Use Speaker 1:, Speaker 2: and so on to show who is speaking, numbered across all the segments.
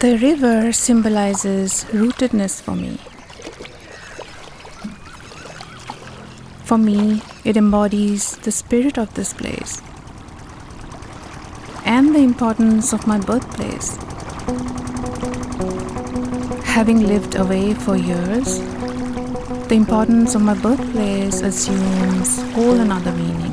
Speaker 1: The river symbolizes rootedness for me. For me, it embodies the spirit of this place and the importance of my birthplace. Having lived away for years, the importance of my birthplace assumes whole another meaning.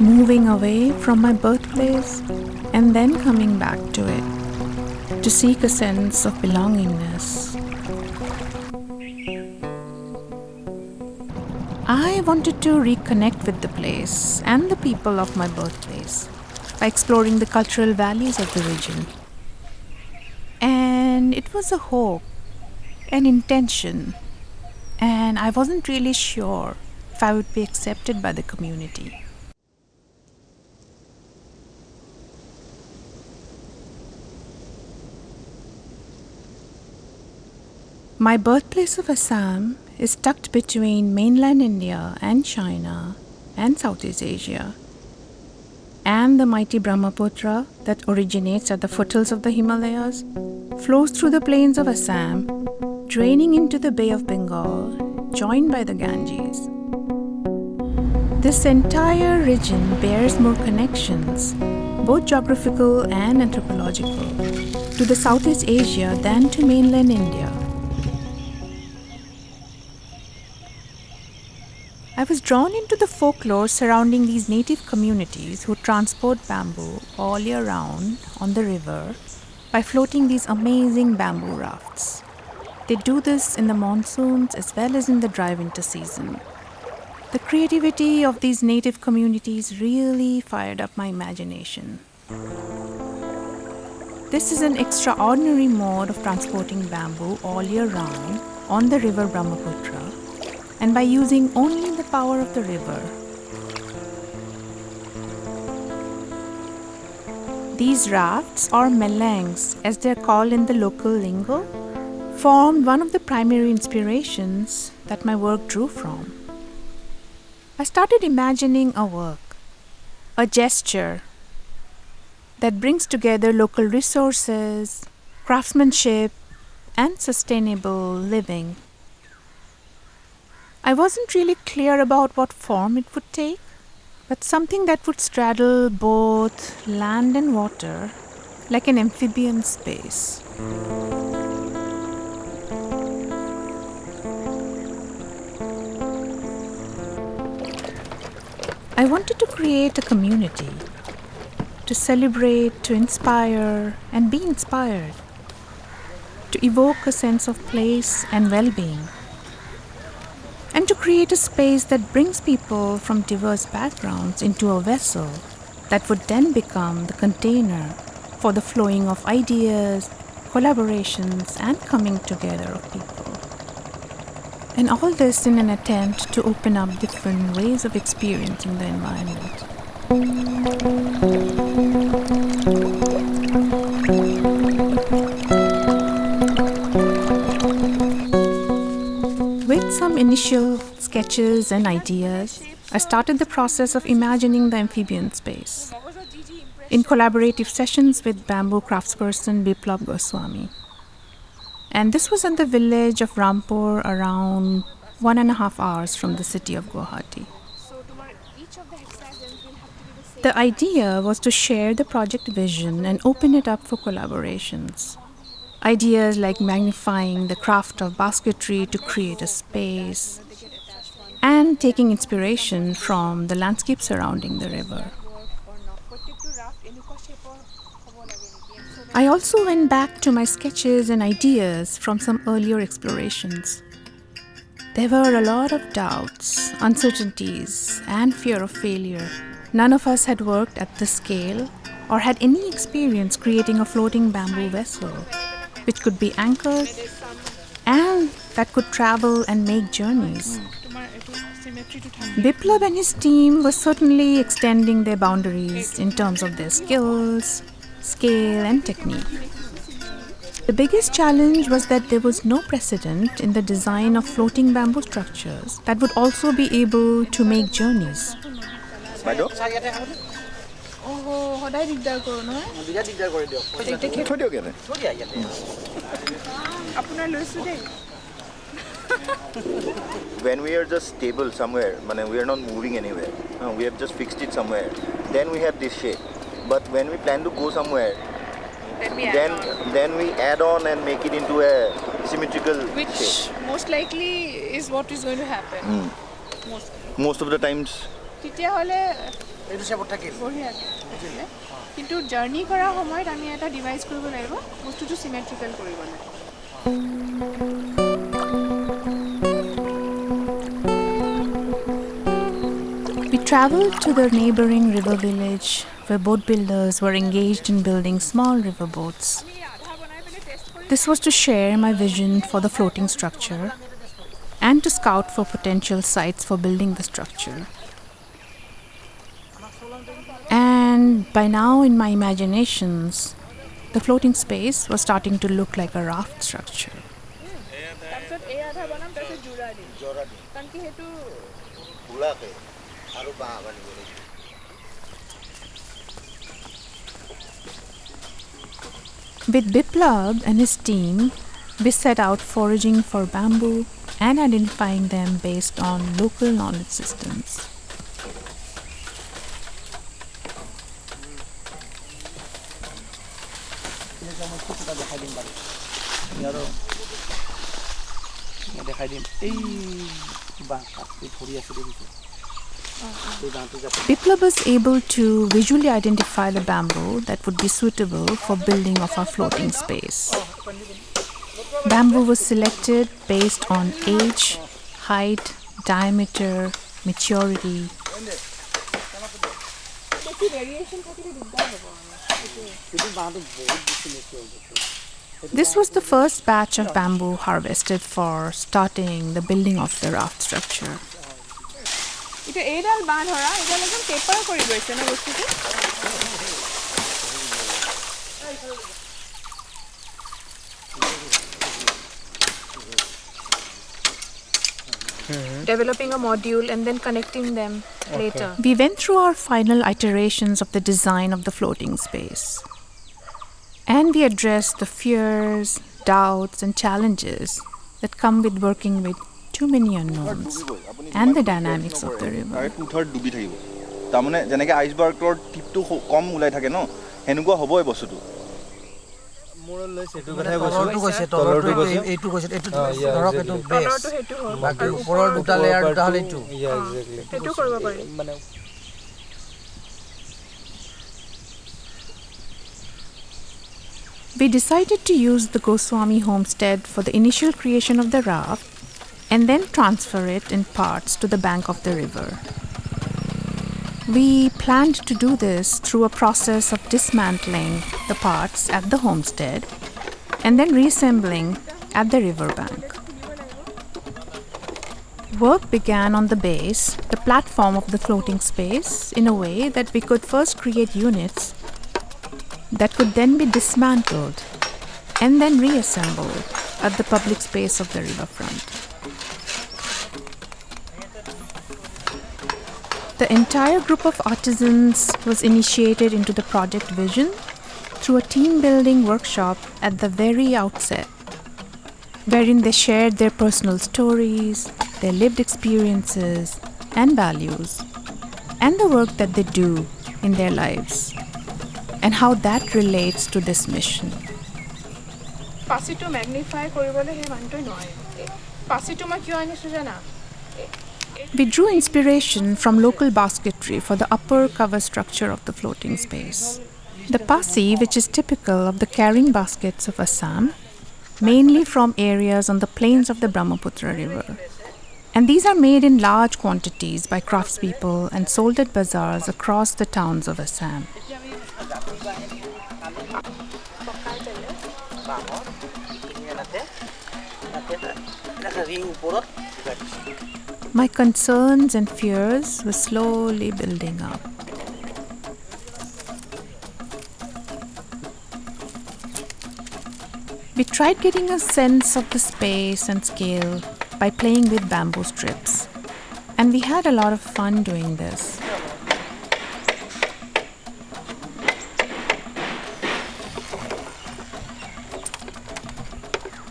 Speaker 1: Moving away from my birthplace and then coming back to it to seek a sense of belongingness. I wanted to reconnect with the place and the people of my birthplace by exploring the cultural values of the region. And it was a hope, an intention, and I wasn't really sure if I would be accepted by the community. My birthplace of Assam is tucked between mainland India and China and Southeast Asia. And the mighty Brahmaputra that originates at the foothills of the Himalayas flows through the plains of Assam, draining into the Bay of Bengal, joined by the Ganges. This entire region bears more connections, both geographical and anthropological, to the Southeast Asia than to mainland India. I was drawn into the folklore surrounding these native communities who transport bamboo all year round on the river by floating these amazing bamboo rafts. They do this in the monsoons as well as in the dry winter season. The creativity of these native communities really fired up my imagination. This is an extraordinary mode of transporting bamboo all year round on the River Brahmaputra, and by using only the power of the river. These rafts, or melangs as they are called in the local lingo, formed one of the primary inspirations that my work drew from. I started imagining a work, a gesture that brings together local resources, craftsmanship, and sustainable living. I wasn't really clear about what form it would take, but something that would straddle both land and water like an amphibian space. I wanted to create a community, to celebrate, to inspire, and be inspired, to evoke a sense of place and well-being, and to create a space that brings people from diverse backgrounds into a vessel that would then become the container for the flowing of ideas, collaborations, and coming together of people. And all this in an attempt to open up different ways of experiencing the environment. With some initial sketches and ideas, I started the process of imagining the amphibian space in collaborative sessions with bamboo craftsperson Biplab Goswami. And this was in the village of Rampur, around 1.5 hours from the city of Guwahati. The idea was to share the project vision and open it up for collaborations. Ideas like magnifying the craft of basketry to create a space, and taking inspiration from the landscape surrounding the river. I also went back to my sketches and ideas from some earlier explorations. There were a lot of doubts, uncertainties, and fear of failure. None of us had worked at this scale or had any experience creating a floating bamboo vessel, which could be anchored and that could travel and make journeys. Biplab and his team were certainly extending their boundaries in terms of their skills, scale, and technique. The biggest challenge was that there was no precedent in the design of floating bamboo structures that would also be able to make journeys.
Speaker 2: When we are just stable somewhere, we are not moving anywhere, we have just fixed it somewhere, then we have this shape. But when we plan to go somewhere, then we add on and make it into a symmetrical
Speaker 3: which
Speaker 2: shape.
Speaker 3: Most likely is what is going to happen.
Speaker 2: Most of the times.
Speaker 3: কিন্তু journey করা সময়ত আমি এটা device কৰিব লাগিব বস্তুটো সিমেট্ৰিকেল কৰিব লাগিব
Speaker 1: We traveled to the neighboring river village where boat builders were engaged in building small river boats. This was to share my vision for the floating structure and to scout for potential sites for building the structure. And by now, in my imaginations, the floating space was starting to look like a raft structure. With Biplab and his team, we set out foraging for bamboo and identifying them based on local knowledge systems. Biplab was able to visually identify the bamboo that would be suitable for building of our floating space. Bamboo was selected based on age, height, diameter, maturity. This was the first batch of bamboo harvested for starting the building of the raft structure.
Speaker 3: এটা এডাল বান হরা এটা একদম paper কৰি গৈছে না বস্তুটো developing a module and then connecting them later.
Speaker 1: We went through our final iterations of the design of the floating space. And we addressed the fears, doubts, and challenges that come with working with too many unknowns and the dynamics of the river.
Speaker 2: তাৰমানে যেনেকৈ আইচবাৰ্গৰ টিপটো কম ওলাই থাকে ন সেনেকুৱা হ'বই বস্তুটো
Speaker 1: We decided to use the Goswami homestead for the initial creation of the raft and then transfer it in parts to the bank of the river. We planned to do this through a process of dismantling the parts at the homestead and then reassembling at the riverbank. Work began on the base, the platform of the floating space, in a way that we could first create units that could then be dismantled and then reassembled at the public space of the riverfront. The entire group of artisans was initiated into the project vision through a team-building workshop at the very outset, wherein they shared their personal stories, their lived experiences and values, and the work that they do in their lives, and how that relates to this mission.
Speaker 3: পাছিটো magnify কৰিবলৈ হে মানটো নহয় পাছিটো মই কিয় আনিছো জানা
Speaker 1: We drew inspiration from local basketry for the upper cover structure of the floating space. The pasi, which is typical of the carrying baskets of Assam, mainly from areas on the plains of the Brahmaputra river. And these are made in large quantities by craftspeople and sold at bazaars across the towns of Assam. My concerns and fears were slowly building up. We tried getting a sense of the space and scale by playing with bamboo strips. And we had a lot of fun doing this.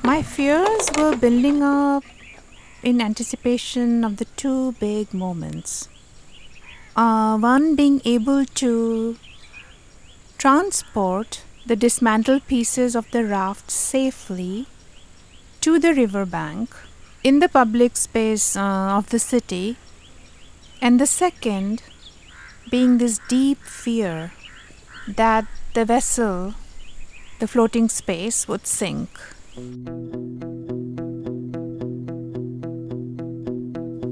Speaker 1: My fears were building up in anticipation of the two big moments. One being able to transport the dismantled pieces of the raft safely to the riverbank in the public space of the city, and the second being this deep fear that the vessel, the floating space, would sink.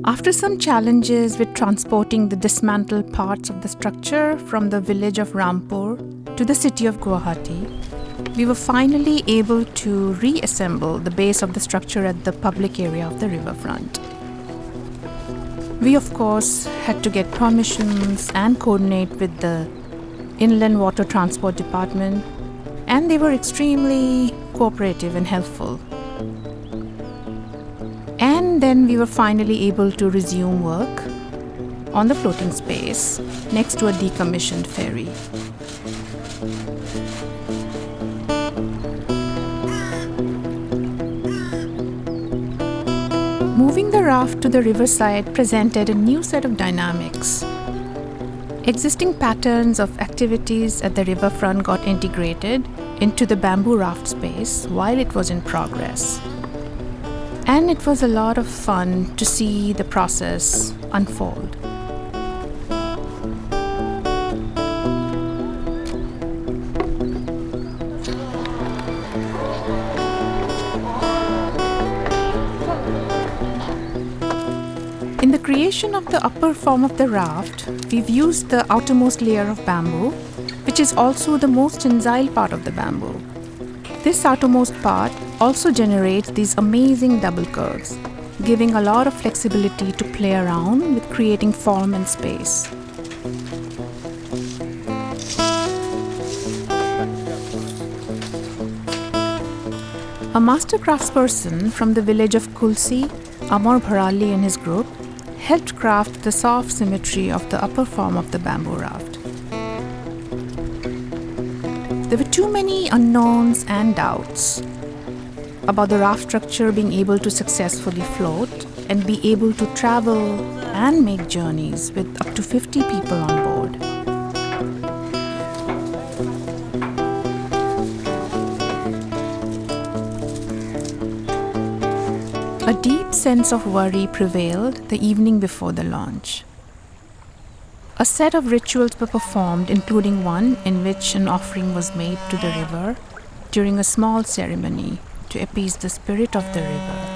Speaker 1: After some challenges with transporting the dismantled parts of the structure from the village of Rampur to the city of Guwahati, we were finally able to reassemble the base of the structure at the public area of the riverfront. We, of course, had to get permissions and coordinate with the Inland Water Transport Department, and they were extremely cooperative and helpful. And then we were finally able to resume work on the floating space next to a decommissioned ferry. Moving the raft to the riverside presented a new set of dynamics. Existing patterns of activities at the riverfront got integrated into the bamboo raft space while it was in progress. And it was a lot of fun to see the process unfold. In the creation of the upper form of the raft, we've used the outermost layer of bamboo, which is also the most tensile part of the bamboo. This outermost part also generates these amazing double curves, giving a lot of flexibility to play around with creating form and space. A master craftsperson from the village of Kulsi, Amar Bharali and his group, helped craft the soft symmetry of the upper form of the bamboo raft. There were too many unknowns and doubts about the raft structure being able to successfully float and be able to travel and make journeys with up to 50 people on board. A deep sense of worry prevailed the evening before the launch. A set of rituals were performed, including one in which an offering was made to the river during a small ceremony to appease the spirit of the river.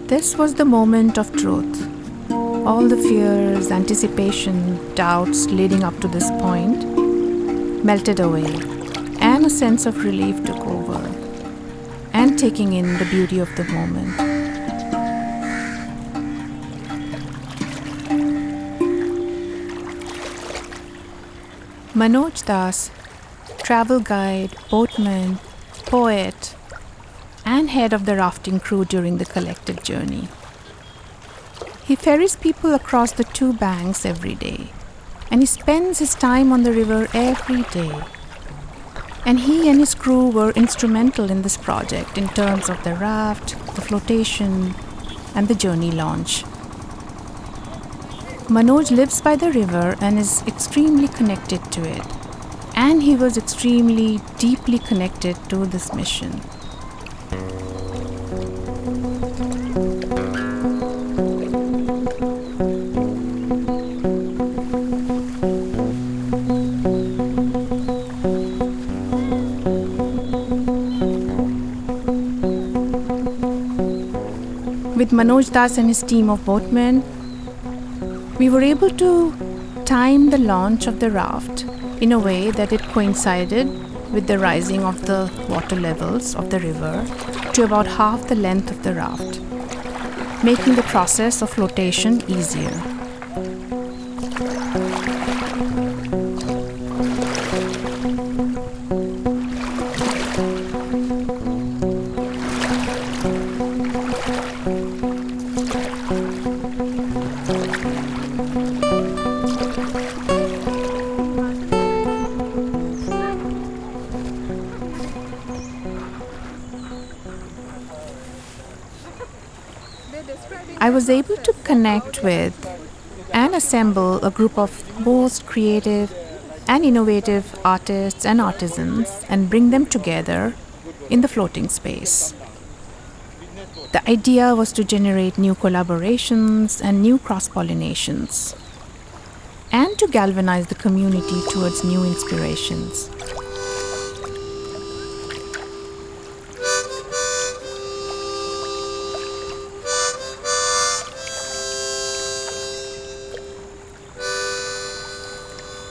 Speaker 1: This was the moment of truth. All the fears, anticipation, doubts leading up to this point melted away, and a sense of relief took over, and taking in the beauty of the moment. Manoj Das, travel guide, boatman, poet, and head of the rafting crew during the collective journey. He ferries people across the two banks every day, and he spends his time on the river every day. And he and his crew were instrumental in this project in terms of the raft, the flotation, and the journey launch. Manoj lives by the river and is extremely connected to it, and he was extremely deeply connected to this mission. With Manoj Das and his team of boatmen, We were able to time the launch of the raft in a way that it coincided with the rising of the water levels of the river to about half the length of the raft, making the process of flotation easier. I was able to connect with and assemble a group of most creative and innovative artists and artisans and bring them together in the floating space. The idea was to generate new collaborations and new cross-pollinations, and to galvanize the community towards new inspirations.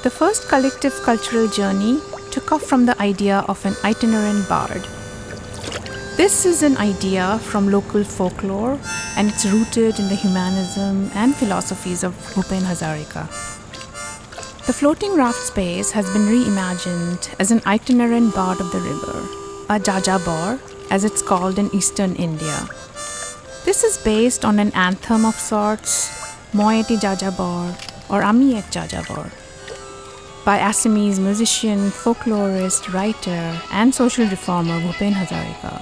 Speaker 1: The first collective cultural journey took off from the idea of an itinerant bard. This is an idea from local folklore, and it's rooted in the humanism and philosophies of Bhupen Hazarika. The floating raft space has been reimagined as an itinerant bard of the river, a jajabor, as it's called in eastern India. This is based on an anthem of sorts, Moeti Jajabor or Ami Ek Jajabor, by Assamese musician, folklorist, writer, and social reformer Bhupen Hazarika.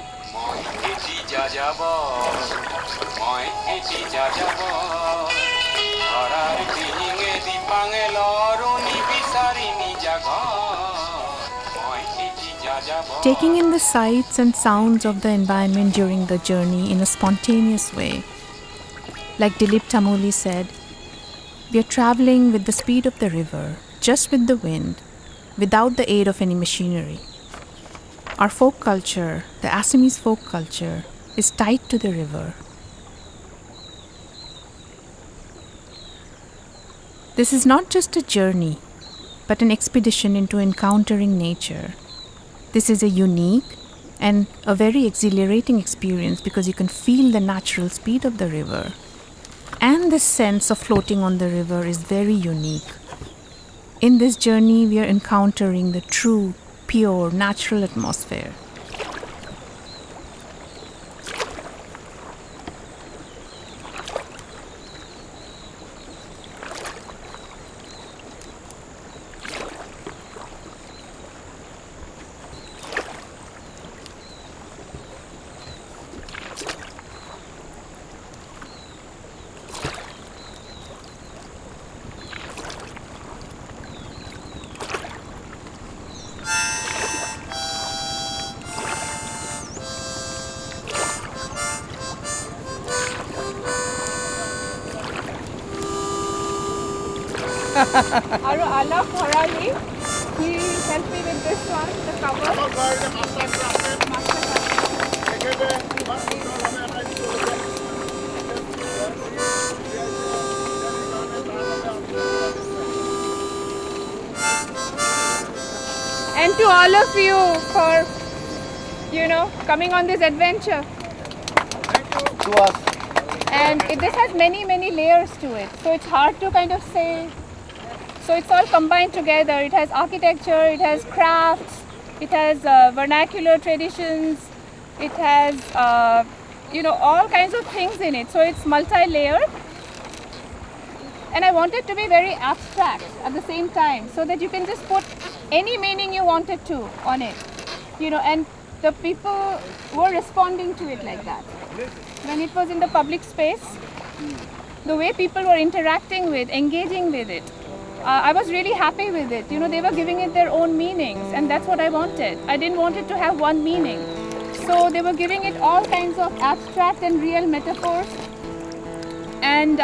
Speaker 1: Taking in the sights and sounds of the environment during the journey in a spontaneous way. Like Dilip Tamuli said, we are traveling with the speed of the river, just with the wind, without the aid of any machinery. Our folk culture, the Assamese folk culture, is tied to the river. This is not just a journey, but an expedition into encountering nature. This is a unique and a very exhilarating experience because you can feel the natural speed of the river. And this sense of floating on the river is very unique. In this journey, we are encountering the true, pure, natural atmosphere.
Speaker 3: Aru Alaf Harali, he helped me with this one, the cover. And to all of you for, coming on this adventure.
Speaker 2: To us.
Speaker 3: And this has many, many layers to it. So it's hard to kind of say. So it's all combined together. It has architecture, it has crafts, it has vernacular traditions, it has, all kinds of things in it. So it's multi-layered. And I want it to be very abstract at the same time so that you can just put any meaning you wanted to on it. And the people were responding to it like that. When it was in the public space, the way people were interacting with, engaging with it, I was really happy with it. They were giving it their own meanings, and that's what I wanted. I didn't want it to have one meaning. So they were giving it all kinds of abstract and real metaphors. And,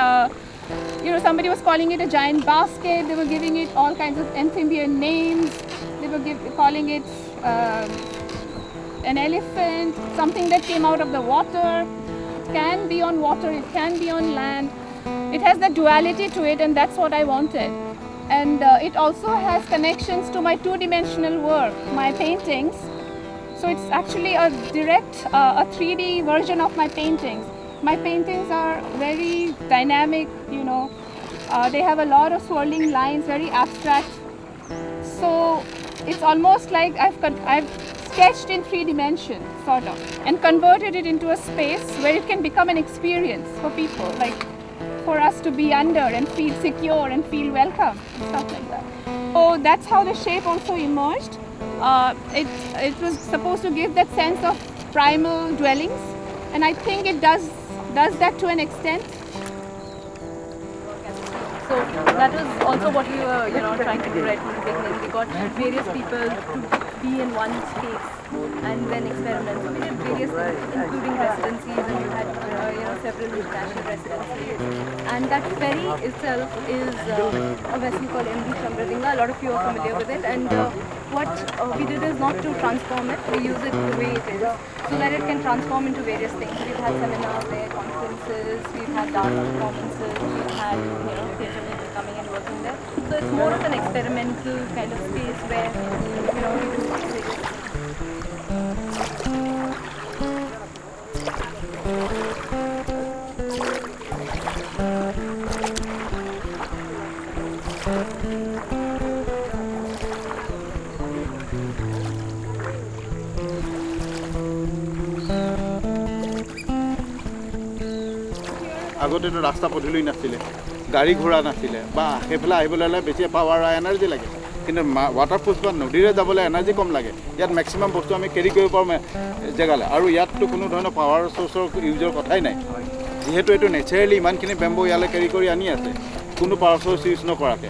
Speaker 3: somebody was calling it a giant basket. They were giving it all kinds of amphibian names. They were calling it an elephant, something that came out of the water. It can be on water, it can be on land. it has the duality to it, and that's what I wanted. And it also has connections to my two-dimensional work, my paintings. So it's actually a direct, a 3D version of my paintings. My paintings are very dynamic, you know. They have a lot of swirling lines, very abstract. So it's almost like I've sketched in 3 dimensions, sort of, and converted it into a space where it can become an experience for people, like for us to be under and feel secure and feel welcome, and stuff like that. So that's how the shape also emerged. It was supposed to give that sense of primal dwellings, and I think it does that to an extent.
Speaker 4: So that was also what we were, trying to do right from the beginning. We got various people to be in one space and then experiment. So we did various things, including residencies, and we had, several international residencies. And that ferry itself is a vessel called MV Chamradinga. A lot of you are familiar with it. And what we did is not to transform it. We use it the way it is, so that it can transform into various things. We've had seminars there, conferences, we've had dance performances, we've had, theatre people coming and working there. So it's more of an experimental kind of space where, we do various things.
Speaker 5: আগতেতো ৰাস্তা পদূলি নাছিলে, গাড়ী ঘোঁৰা নাছিলে, বা সেইফালে আহিবলৈ হ'লে বেছি পাৱাৰ এনাৰ্জি লাগে, কিন্তু ৱাটাৰপ্ৰুফ বা নদীৰে যাবলৈ এনাৰ্জি কম লাগে। ইয়াত মেক্সিমাম বস্তু আমি কেৰি কৰিব পাৰোঁ জেগালৈ, আৰু ইয়াততো কোনো ধৰণৰ পাৱাৰ চ'ৰ্চৰ ইউজৰ কথাই নাই, যিহেতু এইটো নেচাৰেলি ইমানখিনি বেম্বো ইয়ালৈ কেৰি কৰি আনি আছে, কোনো পাৱাৰ চ'ৰ্চ ইউজ নকৰাকৈ।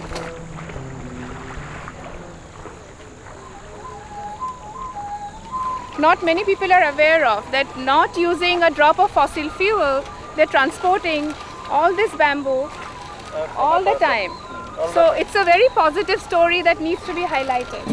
Speaker 3: Not many people are aware of that. Not using a drop of fossil fuel, they're transporting all this bamboo all the time. So it's a very positive story that needs to be highlighted.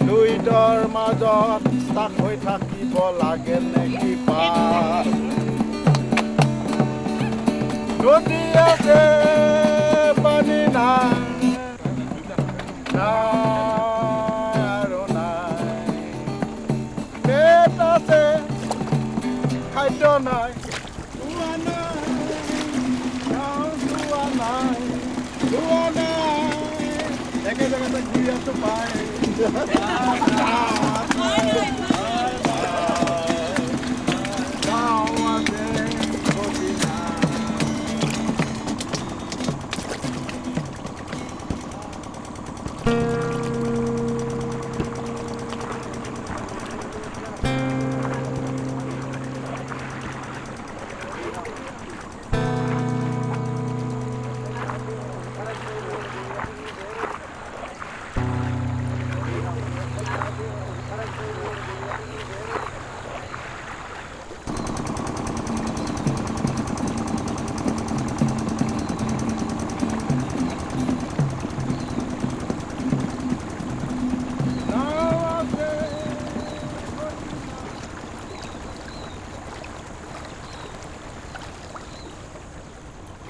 Speaker 5: দুইটাৰ মাজত struck হৈ থাকিব লাগে নেকি পাৰ, নদী আছে পানী নাই, আৰু নাই পেট আছে খাদ্য নাই, লোৱা নাই, লোৱা নাই, একে জেগাতে ঘূৰি আছো পাই।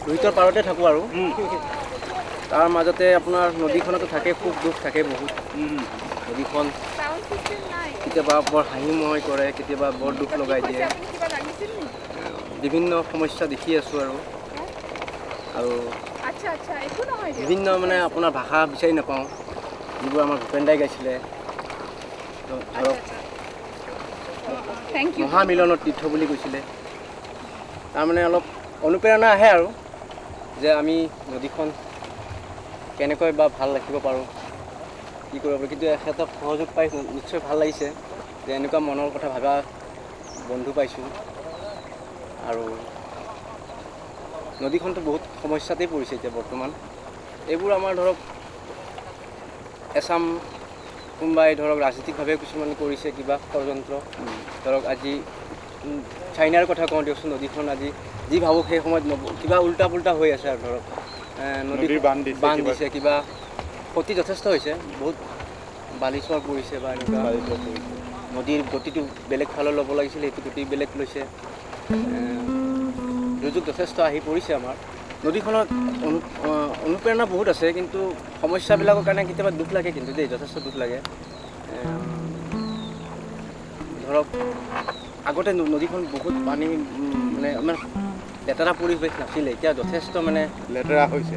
Speaker 6: দুইটাৰ পাৰতে থাকোঁ আৰু তাৰ মাজতে আপোনাৰ নদীখনতো থাকে, খুব দুখ থাকে বহুত। নদীখন কেতিয়াবা বৰ হাঁহিময় কৰে, কেতিয়াবা বৰ দুখ লগাই দিয়ে, বিভিন্ন সমস্যা দেখি আছোঁ আৰু বিভিন্ন মানে আপোনাৰ ভাষা বিচাৰি নাপাওঁ, যিবোৰ আমাৰ ভূপেন দাই গাইছিলে, ধৰক মহামিলনৰ তীৰ্থ বুলি কৈছিলে। তাৰমানে অলপ অনুপ্ৰেৰণা আহে আৰু যে আমি নদীখন কেনেকৈ বা ভাল ৰাখিব পাৰোঁ, কি কৰিব পাৰোঁ, কিন্তু সিহঁতক সহযোগ পাই নিশ্চয় ভাল লাগিছে। যে এনেকুৱা মনৰ কথা ভাবা বন্ধু পাইছোঁ আৰু নদীখনটো বহুত সমস্যাতেই পৰিছে এতিয়া বৰ্তমান এইবোৰ আমাৰ ধৰক এছাম কোনোবাই ধৰক ৰাজনৈতিকভাৱে কিছুমান কৰিছে কিবা ষড়যন্ত্ৰ ধৰক আজি চাইনাৰ কথা কওঁ দিয়কচোন নদীখন আজি যি ভাবোঁ সেই সময়ত কিবা উল্টা পুল্টা হৈ আছে আৰু ধৰক নদীৰ বান্ধ দিছে কিবা ক্ষতি যথেষ্ট হৈছে বহুত বালিচৰ পৰিছে বা এনেকুৱা নদীৰ গতিটো বেলেগ ফালে ল'ব লাগিছিলে সেইটো গতি বেলেগ লৈছে দুৰ্যোগ যথেষ্ট আহি পৰিছে আমাৰ নদীখনত অনুপ্ৰেৰণা বহুত আছে কিন্তু সমস্যাবিলাকৰ কাৰণে কেতিয়াবা দুখ লাগে কিন্তু দেই যথেষ্ট দুখ লাগে ধৰক আগতে নদীখন বহুত পানী মানে আমাৰ লেতেৰা পৰিৱেশ নাছিলে এতিয়া যথেষ্ট মানে লেতেৰা হৈছে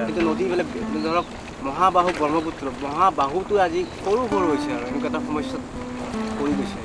Speaker 6: কিন্তু নদীবিলাক ধৰক মহাবাহু ব্ৰহ্মপুত্ৰ মহাবাহুটো আজি সৰু হৈছে আৰু এনেকুৱা এটা সমস্যাত পৰি গৈছে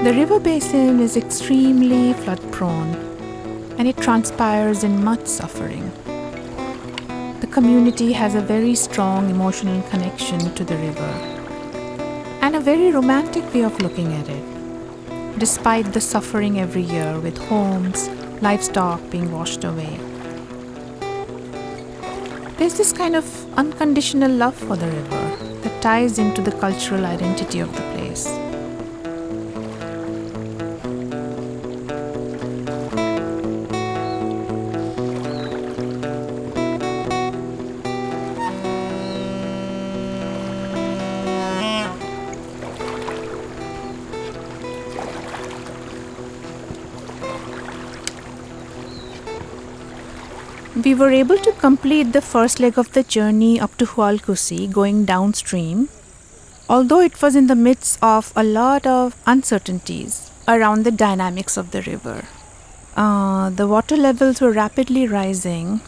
Speaker 1: The river basin is extremely flood-prone, and it transpires in much suffering. The community has a very strong emotional connection to the river, and a very romantic way of looking at it, despite the suffering every year with homes, livestock being washed away. There's this kind of unconditional love for the river that ties into the cultural identity of the place. We were able to complete the first leg of the journey up to Hualkusi going downstream, although it was in the midst of a lot of uncertainties around the dynamics of the river. The water levels were rapidly rising,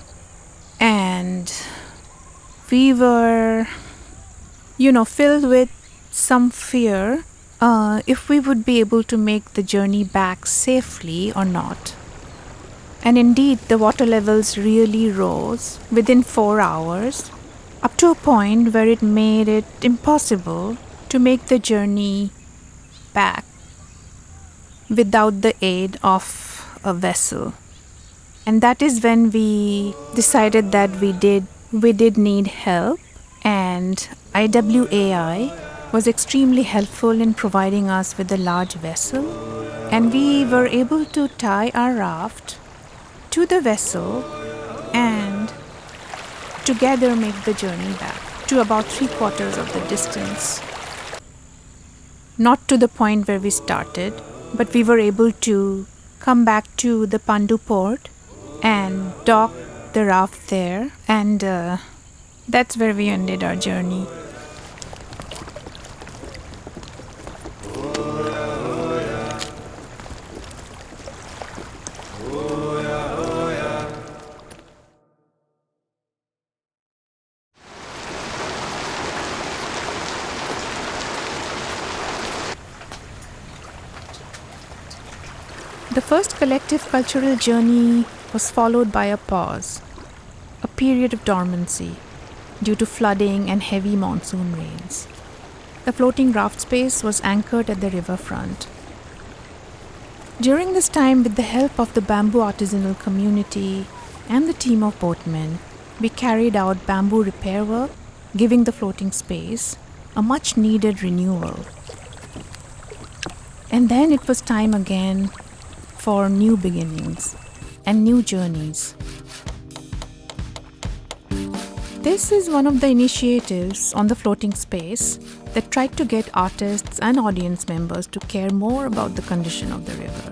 Speaker 1: and we were, filled with some fear if we would be able to make the journey back safely or not. And indeed, the water levels really rose within 4 hours, up to a point where it made it impossible to make the journey back without the aid of a vessel. And that is when we decided that we did need help, and IWAI was extremely helpful in providing us with a large vessel, and we were able to tie our raft to the vessel and together make the journey back to about 3/4 of the distance. Not to the point where we started, but we were able to come back to the Pandu port and dock the raft there, and that's where we ended our journey. The first collective cultural journey was followed by a pause, a period of dormancy due to flooding and heavy monsoon rains. The floating raft space was anchored at the riverfront. During this time, with the help of the bamboo artisanal community and the team of boatmen, we carried out bamboo repair work, giving the floating space a much needed renewal. And then it was time again for new beginnings and new journeys. This is one of the initiatives on the floating space that tried to get artists and audience members to care more about the condition of the river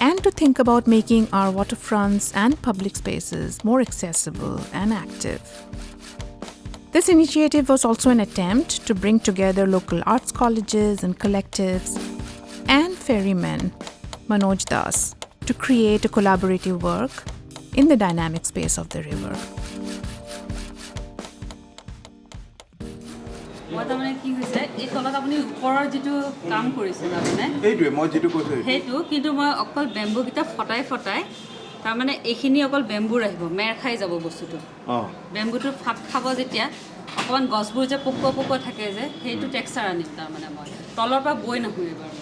Speaker 1: and to think about making our waterfronts and public spaces more accessible and active. This initiative was also an attempt to bring together local arts colleges and collectives and ferryman Manoj Das to create a collaborative work in the dynamic space of the river.
Speaker 7: মই তাৰমানে কি হৈছে এই তলত আপুনি ওপৰৰ যেটো কাম কৰিছে তাৰমানে
Speaker 5: এইটোৱে মই যেটো কৈছো
Speaker 7: হেতু কিন্তু মই অকল বেম্বু কিটা ফটাই তাৰমানে এইখিনি অকল বেম্বু ৰাখিব মেৰ খাই যাব বস্তুটো বেম্বুটো ফাট খাব যেতিয়া অকমান গছবোৰ যে পোক থাকে যে হেতু টেক্সচাৰ আনিম তাৰমানে মই তলৰ পৰা বৈ নহয় এবাৰ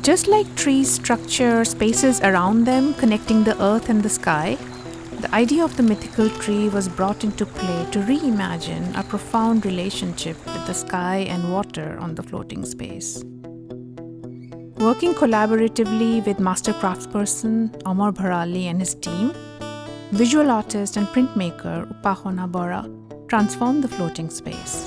Speaker 1: Just like trees structure spaces around them, connecting the earth and the sky, the idea of the mythical tree was brought into play to reimagine a profound relationship with the sky and water on the floating space. Working collaboratively with master craftsperson Amar Bharali and his team, visual artist and printmaker Upahona Bora transformed the floating space.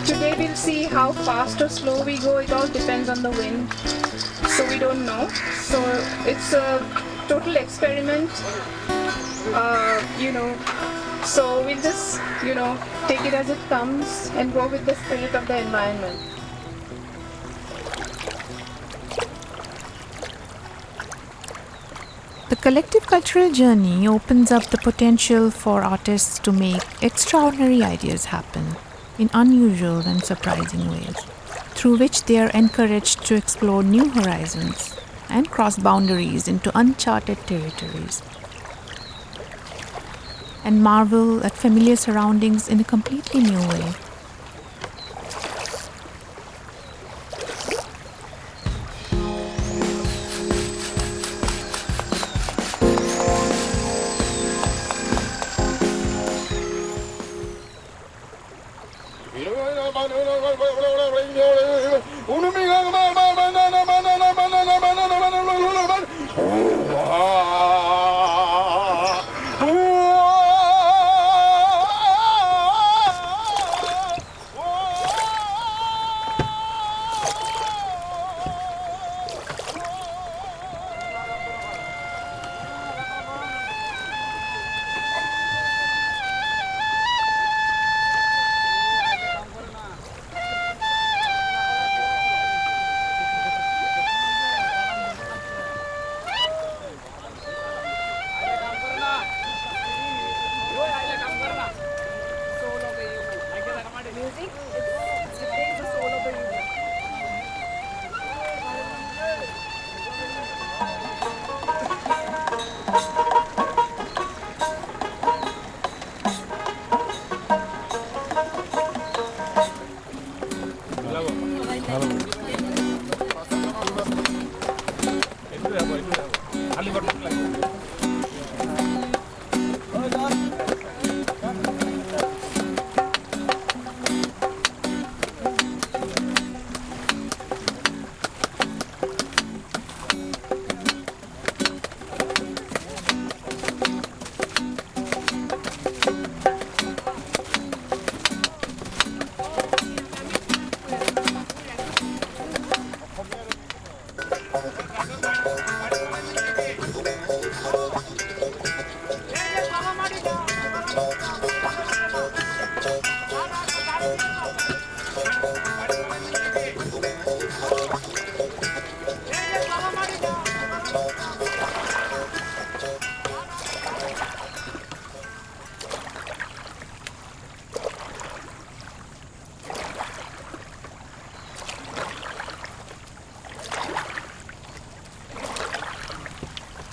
Speaker 3: Today we'll see how fast or slow we go. It all depends on the wind. So we don't know. So it's a total experiment. So we'll just, take it as it comes and go with the spirit of the environment.
Speaker 1: The collective cultural journey opens up the potential for artists to make extraordinary ideas happen in unusual and surprising ways, through which they are encouraged to explore new horizons and cross boundaries into uncharted territories, and marvel at familiar surroundings in a completely new way.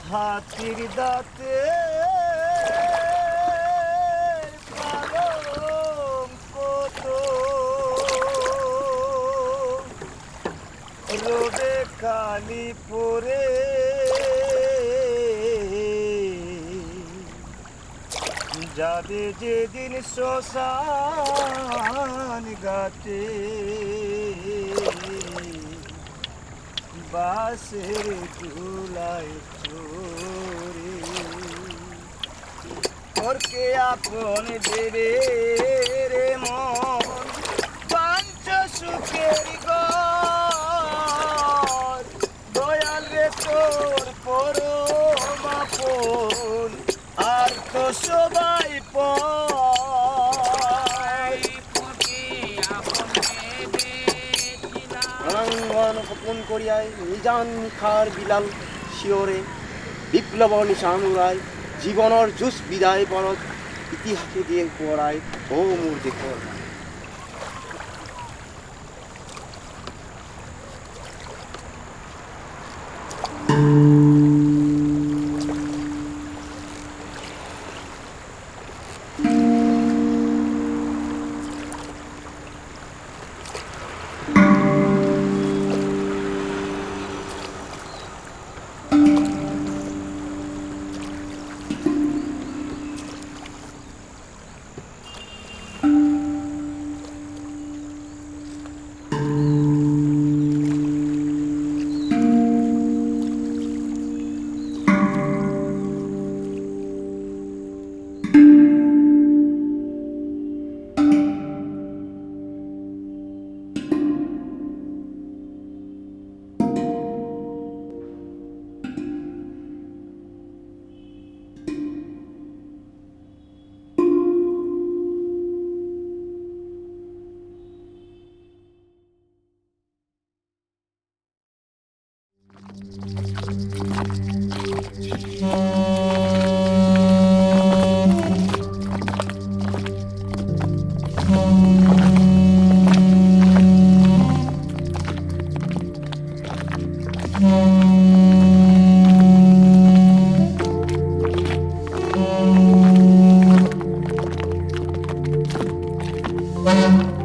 Speaker 8: হাতির দাঁতে কত রোদে কালি পরে যাবে যেদিন শ্মশান ঘাটে বাসের ঝুলায় চোরে তোরকে আপন দেবে রে মন পাঞ্চ সুখের ঘর দয়াল রে তোর পরম আপন আর তো সবাই
Speaker 6: রণাঙ্গন গোপন করিয়ায় নিজান নিখার বিলাল শিওরে বিপ্লব নিশান উড়ায় জীবনের জুস বিদায় পরত ইতিহাসে দিয়ে পড়ায় ও মোর দেখর
Speaker 8: Thank you.